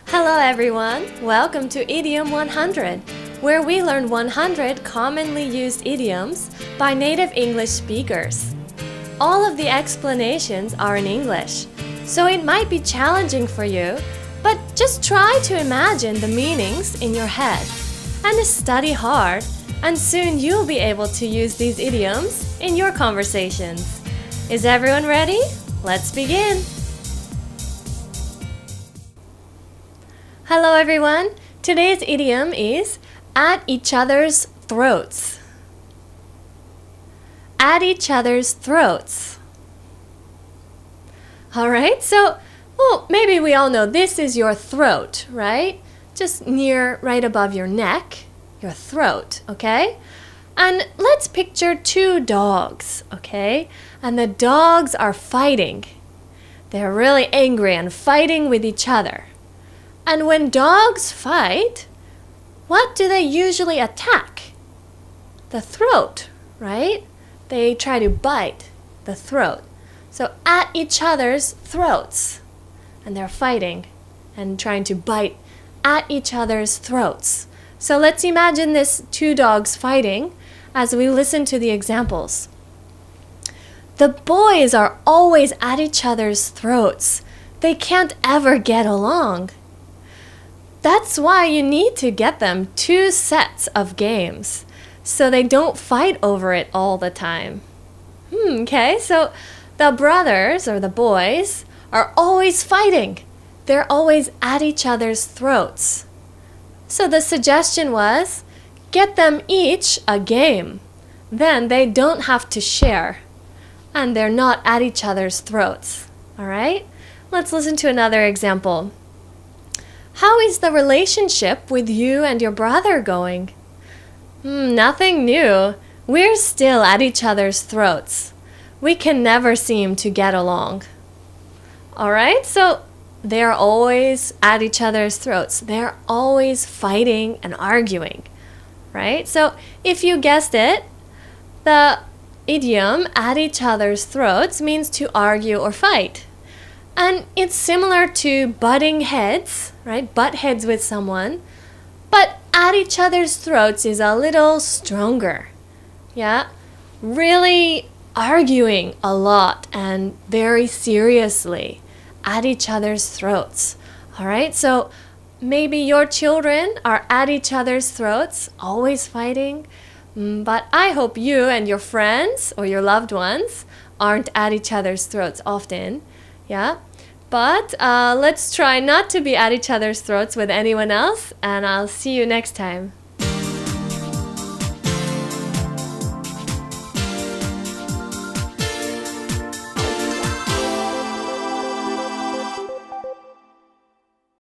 Hello everyone! Welcome to Idiom 100, where we learn 100 commonly used idioms by native English speakers. All of the explanations are in English, so it might be challenging for you, but just try to imagine the meanings in your head and study hard, and soon you'll be able to use these idioms in your conversations. Is everyone ready? Let's begin! Hello everyone! Today's idiom is at each other's throats. At each other's throats. Alright, so, maybe we all know this is your throat, right? Just right above your neck, your throat, okay? And let's picture two dogs, okay? And the dogs are fighting. They're really angry and fighting with each other. And when dogs fight, what do they usually attack? The throat, right? They try to bite the throat. So at each other's throats. And they're fighting and trying to bite at each other's throats. So let's imagine this two dogs fighting as we listen to the examples. The boys are always at each other's throats. They can't ever get along. That's why you need to get them two sets of games so they don't fight over it all the time. Okay, so the brothers or the boys are always fighting. They're always at each other's throats. So the suggestion was, get them each a game. Then they don't have to share. And they're not at each other's throats. Alright? Let's listen to another example. How is the relationship with you and your brother going? Nothing new. We're still at each other's throats. We can never seem to get along. Alright, so they're always at each other's throats. They're always fighting and arguing. Right? So if you guessed it, the idiom at each other's throats means to argue or fight. And it's similar to butting heads, right? Butt heads with someone. But at each other's throats is a little stronger. Yeah? Really arguing a lot and very seriously at each other's throats. Alright? So maybe your children are at each other's throats, always fighting. But I hope you and your friends or your loved ones aren't at each other's throats often. Yeah, but let's try not to be at each other's throats with anyone else, and I'll see you next time.